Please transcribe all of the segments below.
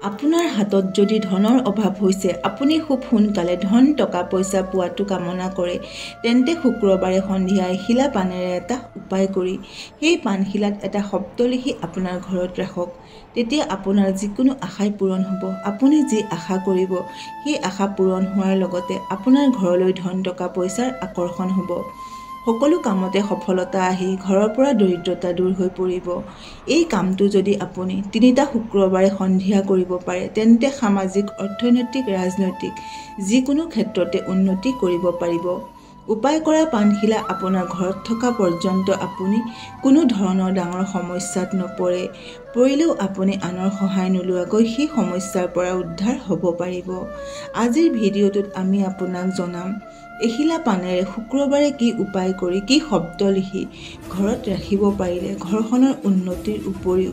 আপোনাৰ হাতত যদি ধনৰ অভাৱ হৈছে, আপুনি খুব সোনকালে ধন টকা পইচা পোৱাটো কামনা কৰে, তেন্তে শুক্ৰবাৰে সন্ধিয়া এখিলা পানেৰে এটা উপায় কৰি সেই পানশিলাত এটা শব্দ লিখি আপোনাৰ ঘৰত ৰাখক। তেতিয়া আপোনাৰ যিকোনো আশাই পূৰণ হ'ব। আপুনি যি আশা কৰিব সেই আশা পূৰণ হোৱাৰ লগতে আপোনাৰ ঘৰলৈ ধন টকা পইচাৰ আকৰ্ষণ হ'ব। সকলো কামতে সফলতা আহি ঘৰৰ পৰা দৰিদ্ৰতা দূৰ হৈ পৰিব। এই কামটো যদি আপুনি 3টা শুক্ৰবাৰে সন্ধিয়া কৰিব পাৰে, তেন্তে সামাজিক, অৰ্থনৈতিক, ৰাজনৈতিক যিকোনো ক্ষেত্ৰতে উন্নতি কৰিব পাৰিব। উপায় কৰা পানশিলা আপোনাৰ ঘৰত থকা পৰ্যন্ত আপুনি কোনো ধৰণৰ ডাঙৰ সমস্যাত নপৰে। পৰিলেও আপুনি আনৰ সহায় নোলোৱাকৈ সেই সমস্যাৰ পৰা উদ্ধাৰ হ'ব পাৰিব। আজিৰ ভিডিঅ'টোত আমি আপোনাক জনাম এখিলা পানেৰে শুক্ৰবাৰে কি উপায় কৰি কি শব্দ লিখি ঘৰত ৰাখিব পাৰিলে ঘৰখনৰ উন্নতিৰ উপৰিও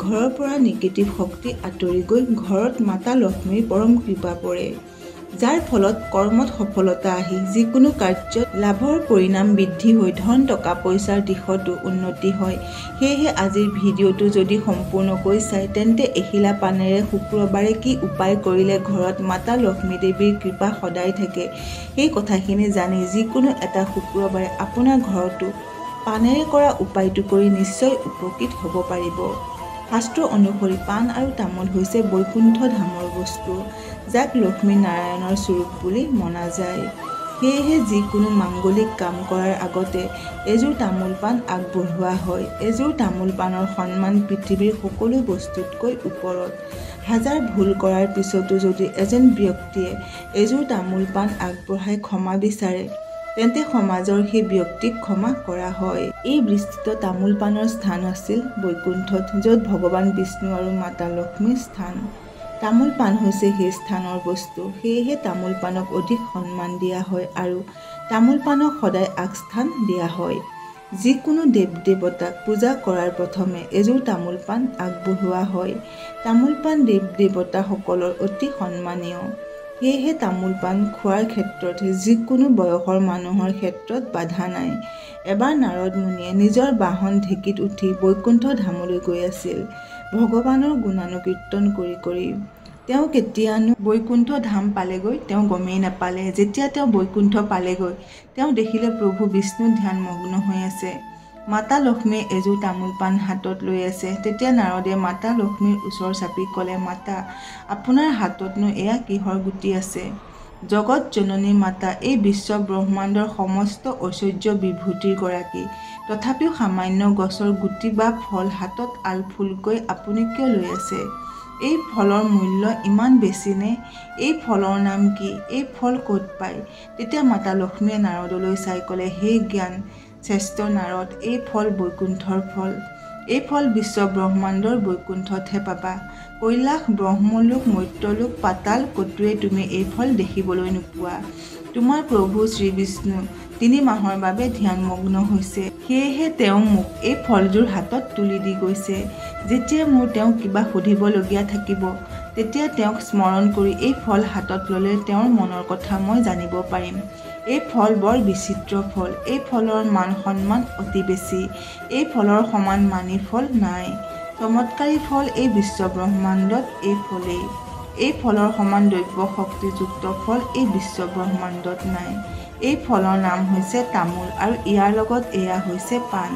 ঘৰৰ পৰা নিগেটিভ শক্তি আঁতৰি গৈ ঘৰত মাতা লক্ষ্মীৰ পৰম কৃপা পৰে, যাৰ ফলত কৰ্মত সফলতা আহি যিকোনো কাৰ্যত লাভৰ পৰিণাম বৃদ্ধি হৈ ধন টকা পইচাৰ দিশতো উন্নতি হয়। সেয়েহে আজিৰ ভিডিঅ'টো যদি সম্পূৰ্ণকৈ চায়, তেন্তে এখিলা পানেৰে শুক্ৰবাৰে কি উপায় কৰিলে ঘৰত মাতা লক্ষ্মী দেৱীৰ কৃপা সদায় থাকে, সেই কথাখিনি জানি যিকোনো এটা শুক্ৰবাৰে আপোনাৰ ঘৰতো পানেৰে কৰা উপায়টো কৰি নিশ্চয় উপকৃত হ'ব পাৰিব। শাস্ত্ৰ অনুসৰি পাণ আৰু তামোল হৈছে বৈকুণ্ঠ ধামৰ বস্তু, যাক লক্ষ্মী নাৰায়ণৰ স্বৰূপ বুলি মনা যায়। সেয়েহে যিকোনো মাংগলিক কাম কৰাৰ আগতে এযোৰ তামোল পাণ আগবঢ়োৱা হয়। এযোৰ তামোল পাণৰ সন্মান পৃথিৱীৰ সকলো বস্তুতকৈ ওপৰত। হাজাৰ ভুল কৰাৰ পিছতো যদি এজন ব্যক্তিয়ে এযোৰ তামোল পাণ আগবঢ়াই ক্ষমা বিচাৰে, তেন্তে সমাজৰ সেই ব্যক্তিক ক্ষমা কৰা হয়। এই বিস্তৃত তামোল পাণৰ স্থান আছিল বৈকুণ্ঠত, য'ত ভগৱান বিষ্ণু আৰু মাতা লক্ষ্মীৰ স্থান। তামোল পাণ হৈছে সেই স্থানৰ বস্তু। সেয়েহে তামোল পাণক অধিক সন্মান দিয়া হয় আৰু তামোল পাণক সদায় আগস্থান দিয়া হয়। যিকোনো দেৱ দেৱতাক পূজা কৰাৰ প্ৰথমে এযোৰ তামোল পাণ আগবঢ়োৱা হয়। তামোল পাণ দেৱ দেৱতাসকলৰ অতি সন্মানীয়। সেয়েহে তামোল পাণ খোৱাৰ ক্ষেত্ৰত যিকোনো বয়সৰ মানুহৰ ক্ষেত্ৰত বাধা নাই। এবাৰ নাৰদ মুনিয়ে নিজৰ বাহন ঢেঁকীত উঠি বৈকুণ্ঠ ধামলৈ গৈ আছিল। ভগৱানৰ গুণানুকীৰ্তন কৰি কৰি তেওঁ কেতিয়ানো বৈকুণ্ঠ ধাম পালেগৈ তেওঁ গমেই নাপালে। যেতিয়া তেওঁ বৈকুণ্ঠ পালেগৈ, তেওঁ দেখিলে প্ৰভু বিষ্ণু ধ্যানমগ্ন হৈ আছে। মাতা লক্ষ্মীয়ে এযোৰ তামোল পাণ হাতত লৈ আছে। তেতিয়া নাৰদে মাতা লক্ষ্মীৰ ওচৰ চাপি ক'লে, মাতা, আপোনাৰ হাততনো এয়া কিহৰ গুটি আছে? জগত জননী মাতা, এই বিশ্ব ব্ৰহ্মাণ্ডৰ সমস্ত ঐশ্বৰ্য বিভূতিৰ গৰাকী, তথাপিও সামান্য গছৰ গুটি বা ফল হাতত আলফুলকৈ আপুনি কিয় লৈ আছে? এই ফলৰ মূল্য ইমান বেছি নে? এই ফলৰ নাম কি? এই ফল ক'ত পায়? তেতিয়া মাতা লক্ষ্মীয়ে নাৰদলৈ চাই ক'লে, হে জ্ঞান শ্ৰেষ্ঠ নাৰদ, এই ফল বৈকুণ্ঠৰ ফল। এই ফল বিশ্ব ব্ৰহ্মাণ্ডৰ বৈকুণ্ঠতহে পাবা। কৈলাশ, ব্ৰহ্মলোক, মৰ্ত্যলোক, পাতাল ক'তোৱে তুমি এই ফল দেখিবলৈ নোপোৱা। তোমাৰ প্ৰভু শ্ৰীবিষ্ণু 3 মাহৰ বাবে ধ্যানমগ্ন হৈছে। সেয়েহে তেওঁ মোক এই ফলযোৰ হাতত তুলি দি গৈছে। যেতিয়া মোৰ তেওঁক কিবা সুধিবলগীয়া থাকিব, তেতিয়া তেওঁক স্মৰণ কৰি এই ফল হাতত ল'লে তেওঁৰ মনৰ কথা মই জানিব পাৰিম। এই ফল বৰ বিচিত্ৰ ফল। এই ফলৰ মান সন্মান অতি বেছি। এই ফলৰ সমান মানী ফল নাই। চমৎকাৰী ফল এই বিশ্ব ব্ৰহ্মাণ্ডত এই ফলেই। এই ফলৰ সমান দৈব্য শক্তিযুক্ত ফল এই বিশ্ব ব্ৰহ্মাণ্ডত নাই। এই ফলৰ নাম হৈছে তামোল আৰু ইয়াৰ লগত এয়া হৈছে পাণ।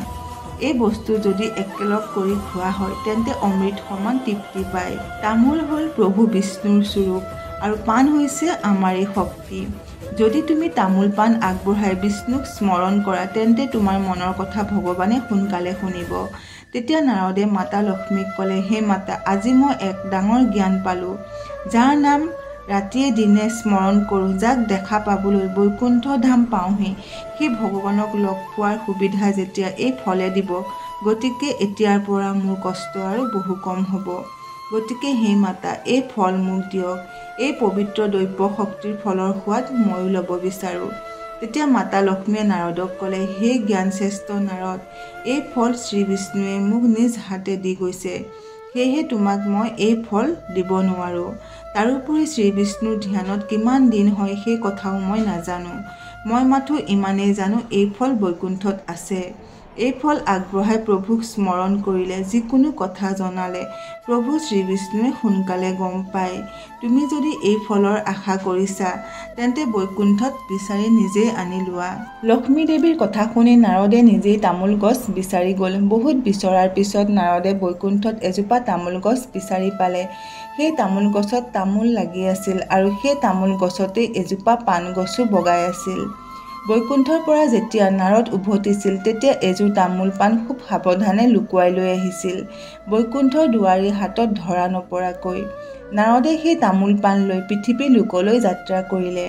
এই বস্তু যদি একেলগ কৰি খোৱা হয়, তেন্তে অমৃত সমান তৃপ্তি পায়। তামোল হ'ল প্ৰভু বিষ্ণুৰ স্বৰূপ আৰু পাণ হৈছে আমাৰেই শক্তি। যদি তুমি তামোল পাণ আগবঢ়াই বিষ্ণুক স্মৰণ কৰা, তেন্তে তোমাৰ মনৰ কথা ভগৱানে সোনকালে শুনিব। তেতিয়া নাৰদে মাতা লক্ষ্মীক ক'লে, হে মাতা, আজি মই এক ডাঙৰ জ্ঞান পালোঁ। যাৰ নাম ৰাতিয়ে দিনে স্মৰণ কৰোঁ, যাক দেখা পাবলৈ বৈকুণ্ঠ ধাম পাওঁহি, সেই ভগৱানক লগ পোৱাৰ সুবিধা যেতিয়া এই ফলে দিব, গতিকে এতিয়াৰ পৰা মোৰ কষ্ট আৰু বহু কম হ'ব। গতিকে হে মাতা, এই ফল মোক দিয়ক। এই পবিত্ৰ দৈব্য শক্তিৰ ফলৰ সোৱাদ ময়ো ল'ব বিচাৰোঁ। তেতিয়া মাতা লক্ষ্মীয়ে নাৰদক ক'লে, হে জ্ঞানশ্ৰেষ্ঠ নাৰদ, এই ফল শ্ৰীবিষ্ণুৱে মোক নিজ হাতে দি গৈছে। সেয়েহে তোমাক মই এই ফল দিব নোৱাৰোঁ। তাৰোপৰি শ্ৰীবিষ্ণুৰ ধ্যানত কিমান দিন হয় সেই কথাও মই নাজানো। মই মাথো ইমানেই জানো, এই ফল বৈকুণ্ঠত আছে। এই ফল আগবঢ়াই প্ৰভুক স্মৰণ কৰিলে, যিকোনো কথা জনালে প্ৰভু শ্ৰীবিষ্ণুৱে সোনকালে গম পায়। তুমি যদি এই ফলৰ আশা কৰিছা তেন্তে বৈকুণ্ঠত বিচাৰি নিজেই আনি লোৱা। লক্ষ্মী দেৱীৰ কথা শুনি নাৰদে নিজেই তামোল গছ বিচাৰি গ'ল। বহুত বিচৰাৰ পিছত নাৰদে বৈকুণ্ঠত এজোপা তামোল গছ বিচাৰি পালে। সেই তামোল গছত তামোল লাগি আছিল আৰু সেই তামোল গছতেই এজোপা পাণ গছো বগাই আছিল। বৈকুণ্ঠৰ পৰা যেতিয়া নাৰদ উভতিছিল তেতিয়া এযোৰ তামোল পাণ খুব সাৱধানে লুকুৱাই লৈ আহিছিল, বৈকুণ্ঠৰ দুৱাৰীৰ হাতত ধৰা নপৰাকৈ। নাৰদে সেই তামোল পাণ লৈ পৃথিৱী লোকলৈ যাত্ৰা কৰিলে।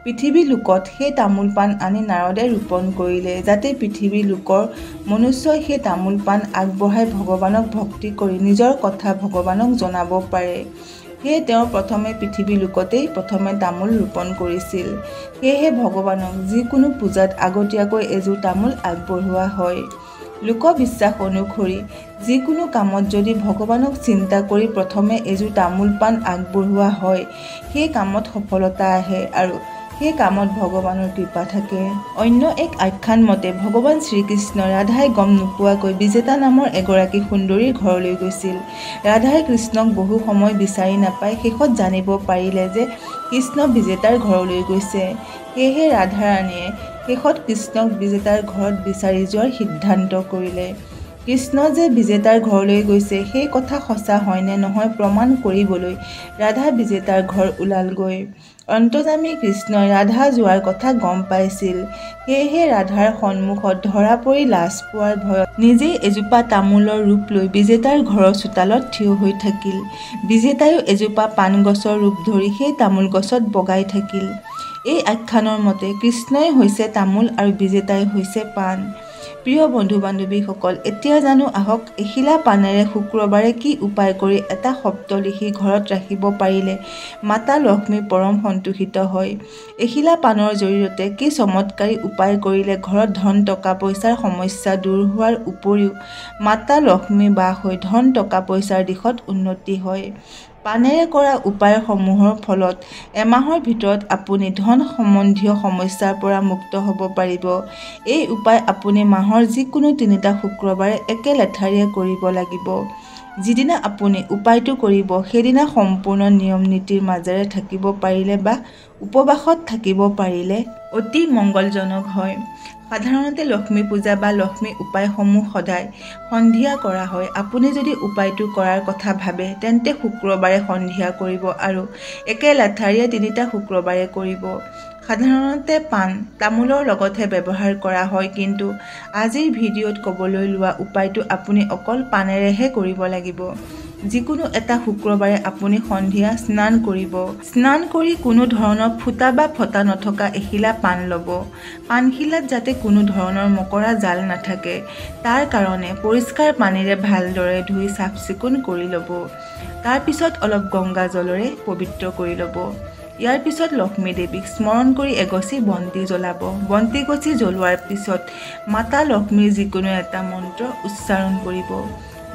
পৃথিৱী লোকত সেই তামোল পাণ আনি নাৰদে ৰোপণ কৰিলে, যাতে পৃথিৱী লোকৰ মনুষ্যই সেই তামোল পাণ আগবঢ়াই ভগৱানক ভক্তি কৰি নিজৰ কথা ভগৱানক জনাব পাৰে। সেয়ে তেওঁ প্ৰথমে পৃথিৱী লোকতেই প্ৰথমে তামোল ৰোপণ কৰিছিল। সেয়েহে ভগৱানক যিকোনো পূজাত আগতীয়াকৈ এযোৰ তামোল আগবঢ়োৱা হয়। লোকবিশ্বাস অনুসৰি যিকোনো কামত যদি ভগৱানক চিন্তা কৰি প্ৰথমে এযোৰ তামোল পাণ আগবঢ়োৱা হয়, সেই কামত সফলতা আহে আৰু সেই কামত ভগৱানৰ কৃপা থাকে। অন্য এক আখ্যান মতে ভগৱান শ্ৰীকৃষ্ণ ৰাধাই গম নোপোৱাকৈ বিজেতা নামৰ এগৰাকী সুন্দৰীৰ ঘৰলৈ গৈছিল। ৰাধাই কৃষ্ণক বহু সময় বিচাৰি নাপাই শেষত জানিব পাৰিলে যে কৃষ্ণ বিজেতাৰ ঘৰলৈ গৈছে। সেয়েহে ৰাধাৰাণীয়ে শেষত কৃষ্ণক বিজেতাৰ ঘৰত বিচাৰি যোৱাৰ সিদ্ধান্ত কৰিলে। কৃষ্ণ যে বিজেতাৰ ঘৰলৈ গৈছে সেই কথা সঁচা হয় নে নহয় প্ৰমাণ কৰিবলৈ ৰাধা বিজেতাৰ ঘৰ ওলালগৈ। অন্তৰ্যামী কৃষ্ণই ৰাধা যোৱাৰ কথা গম পাইছিল। সেয়েহে ৰাধাৰ সন্মুখত ধৰা পৰি লাজ পোৱাৰ ভয়ত নিজেই এজোপা তামোলৰ ৰূপ লৈ বিজেতাৰ ঘৰৰ চোতালত থিয় হৈ থাকিল। বিজেতায়ো এজোপা পাণ গছৰ ৰূপ ধৰি সেই তামোল গছত বগাই থাকিল। এই আখ্যানৰ মতে কৃষ্ণই হৈছে তামোল আৰু বিজেতাই হৈছে পাণ। প্ৰিয় বন্ধু বান্ধৱীসকল, এতিয়া জানো আহক এখিলা পাণেৰে শুক্ৰবাৰে কি উপায় কৰি এটা শব্দ লিখি ঘৰত ৰাখিব পাৰিলে মাতা লক্ষ্মী পৰম সন্তুষ্টিত হয়। এখিলা পাণৰ জৰিয়তে কি চমৎকাৰী উপায় কৰিলে ঘৰত ধন টকা পইচাৰ সমস্যা দূৰ হোৱাৰ উপৰিও মাতা লক্ষ্মী বাস হৈ ধন টকা পইচাৰ দিশত উন্নতি হয়। পাণেৰে কৰা উপায়সমূহৰ ফলত এমাহৰ ভিতৰত আপুনি ধন সম্বন্ধীয় সমস্যাৰ পৰা মুক্ত হ'ব পাৰিব। এই উপায় আপুনি মাহৰ যিকোনো 3টা শুক্ৰবাৰে একে লেঠাৰিয়ে কৰিব লাগিব। যিদিনা আপুনি উপায়টো কৰিব সেইদিনা সম্পূৰ্ণ নিয়ম নীতিৰ মাজেৰে থাকিব পাৰিলে বা উপবাসত থাকিব পাৰিলে অতি মংগলজনক হয়। সাধাৰণতে লক্ষ্মী পূজা বা লক্ষ্মী উপায়সমূহ সদায় সন্ধিয়া কৰা হয়। আপুনি যদি উপায়টো কৰাৰ কথা ভাবে তেন্তে শুক্ৰবাৰে সন্ধিয়া কৰিব আৰু একে লেঠাৰিয়ে 3টা শুক্ৰবাৰে কৰিব। সাধাৰণতে পাণ তামোলৰ লগতহে ব্যৱহাৰ কৰা হয়, কিন্তু আজিৰ ভিডিঅ'ত ক'বলৈ লোৱা উপায়টো আপুনি অকল পাণেৰেহে কৰিব লাগিব। যিকোনো এটা শুক্ৰবাৰে আপুনি সন্ধিয়া স্নান কৰিব। স্নান কৰি কোনো ধৰণৰ ফুটা বা ফটা নথকা এখিলা পাণ ল'ব। পাণখিলাত যাতে কোনো ধৰণৰ মকৰা জাল নাথাকে তাৰ কাৰণে পৰিষ্কাৰ পানীৰে ভালদৰে ধুই চাফ চিকুণ কৰি ল'ব। তাৰ পিছত অলপ গংগা জলেৰে পবিত্ৰ কৰি ল'ব। ইয়াৰ পিছত লক্ষ্মী দেৱীক স্মৰণ কৰি এগছি বন্তি জ্বলাব। বন্তি গছি জ্বলোৱাৰ পিছত মাতা লক্ষ্মীৰ যিকোনো এটা মন্ত্ৰ উচ্চাৰণ কৰিব।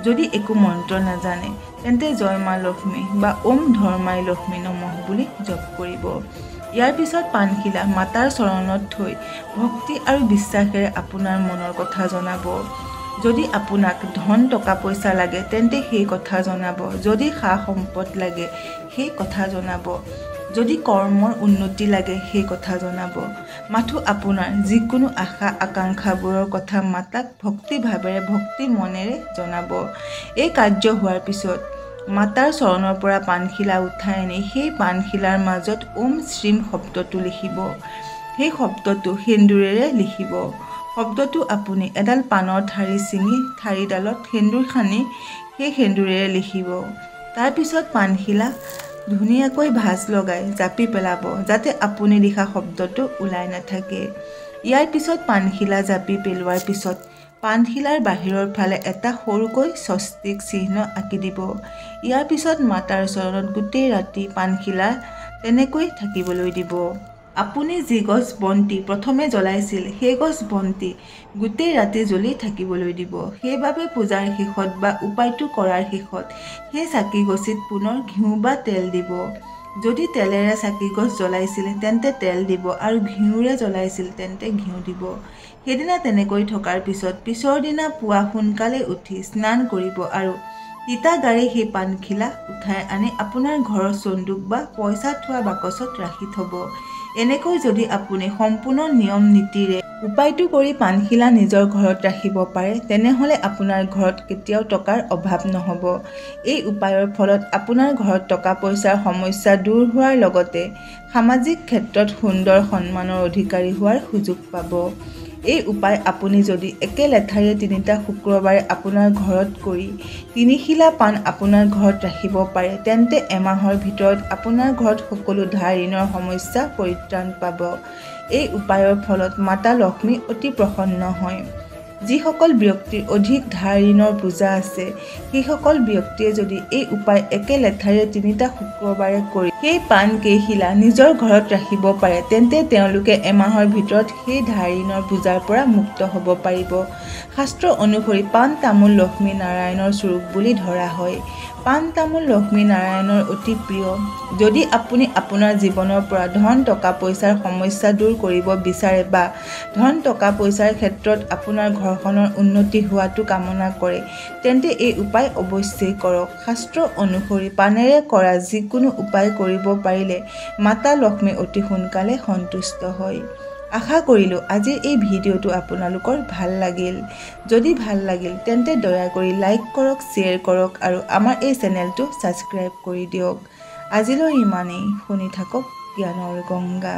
যদি একো মন্ত্ৰ নাজানে তেন্তে জয় মা লক্ষ্মী বা ওম ধৰ্মাই লক্ষ্মী নমঃ বুলি জপ কৰিব। ইয়াৰ পিছত পাণখিলা মাতাৰ চৰণত থৈ ভক্তি আৰু বিশ্বাসেৰে আপোনাৰ মনৰ কথা জনাব। যদি আপোনাক ধন টকা পইচা লাগে তেন্তে সেই কথা জনাব। যদি সা সম্পদ লাগে সেই কথা জনাব। যদি কৰ্মৰ উন্নতি লাগে সেই কথা জনাব। মাথো আপোনাৰ যিকোনো আশা আকাংক্ষাবোৰৰ কথা মাতাক ভক্তিভাৱেৰে ভক্তি মনেৰে জনাব। এই কাৰ্য হোৱাৰ পিছত মাতাৰ চৰণৰ পৰা পাণখিলা উঠাই আনি সেই পাণখিলাৰ মাজত ওম শ্ৰীম শব্দটো লিখিব। সেই শব্দটো সেন্দুৰেৰে লিখিব। শব্দটো আপুনি এডাল পাণৰ ঠাৰি ছিঙি ঠাৰিডালত সেন্দুৰ সানি সেই সেন্দুৰেৰে লিখিব। তাৰপিছত পাণখিলা ধুনীয়াকৈ ভাঁজ লগাই জাপি পেলাব, যাতে আপুনি লিখা শব্দটো ওলাই নাথাকে। ইয়াৰ পিছত পাণখিলা জাপি পেলোৱাৰ পিছত পাণখিলাৰ বাহিৰৰ ফালে এটা সৰুকৈ স্বস্তিক চিহ্ন আঁকি দিব। ইয়াৰ পিছত মাতাৰ চৰণত গোটেই ৰাতি পাণখিলা তেনেকৈ থাকিবলৈ দিব। আপুনি যি গছ বন্তি প্ৰথমে জ্বলাইছিল সেই গছ বন্তি গোটেই ৰাতি জ্বলি থাকিবলৈ দিব। সেইবাবে পূজাৰ শেষত বা উপায়টো কৰাৰ শেষত সেই চাকি গছিত পুনৰ ঘিউ বা তেল দিব। যদি তেলেৰে চাকি গছ জ্বলাইছিল তেন্তে তেল দিব আৰু ঘিউৰে জ্বলাইছিল তেন্তে ঘিউ দিব। সেইদিনা তেনেকৈ থকাৰ পিছৰ দিনা পুৱা সোনকালে উঠি স্নান কৰিব আৰু তিতা গাড়ী সেই পানখিলা উঠাই আনি আপোনাৰ ঘৰৰ চন্দুক বা পইচা থোৱা বাকচত ৰাখি থ'ব। এনেকৈ যদি আপুনি সম্পূৰ্ণ নিয়ম নীতিৰে উপায়টো কৰি পানখিলা নিজৰ ঘৰত ৰাখিব পাৰে তেনেহ'লে আপোনাৰ ঘৰত কেতিয়াও টকাৰ অভাৱ নহ'ব। এই উপায়ৰ ফলত আপোনাৰ ঘৰত টকা পইচাৰ সমস্যা দূৰ হোৱাৰ লগতে সামাজিক ক্ষেত্ৰত সুন্দৰ সন্মানৰ অধিকাৰী হোৱাৰ সুযোগ পাব। এই উপায় আপুনি যদি একে লেঠাৰে ৩টা শুক্ৰবাৰে আপোনাৰ ঘৰত কৰি ৩ শিলা পাণ আপোনাৰ ঘৰত ৰাখিব পাৰে তেন্তে এমাহৰ ভিতৰত আপোনাৰ ঘৰত সকলো ধাৰ ঋণৰ সমস্যা পৰিত্ৰাণ পাব। এই উপায়ৰ ফলত মাতা লক্ষ্মী অতি প্ৰসন্ন হয়। যিসকল ব্যক্তিৰ অধিক ধাৰ ঋণৰ বোজা আছে সেইসকল ব্যক্তিয়ে যদি এই উপায় একে লেঠাৰে ৩টা শুক্ৰবাৰে কৰি সেই পাণ কেইশিলা নিজৰ ঘৰত ৰাখিব পাৰে তেন্তে তেওঁলোকে এমাহৰ ভিতৰত সেই ধাৰ ঋণৰ বোজাৰ পৰা মুক্ত হ'ব পাৰিব। শাস্ত্ৰ অনুসৰি পাণ তামোল লক্ষ্মী নাৰায়ণৰ স্বৰূপ বুলি ধৰা হয়। পাণ তামোল লক্ষ্মী নাৰায়ণৰ অতি প্ৰিয়। যদি আপুনি আপোনাৰ জীৱনৰ পৰা ধন টকা পইচাৰ সমস্যা দূৰ কৰিব বিচাৰে বা ধন টকা পইচাৰ ক্ষেত্ৰত আপোনাৰ ঘৰখনৰ উন্নতি হোৱাটো কামনা কৰে তেন্তে এই উপায় অৱশ্যেই কৰক। শাস্ত্ৰ অনুসৰি পাণেৰে কৰা যিকোনো উপায় কৰিব পাৰিলে মাতা লক্ষ্মী অতি সোনকালে সন্তুষ্ট হয়। আশা কৰিলোঁ আজিৰ এই ভিডিঅ'টো আপোনালোকৰ ভাল লাগিল। যদি ভাল লাগিল তেন্তে দয়া কৰি লাইক কৰক, শ্বেয়াৰ কৰক আৰু আমাৰ এই চেনেলটো ছাবস্ক্ৰাইব কৰি দিয়ক। আজিলৈ ইমানেই। শুনি থাকক জ্ঞানৰ গংগা।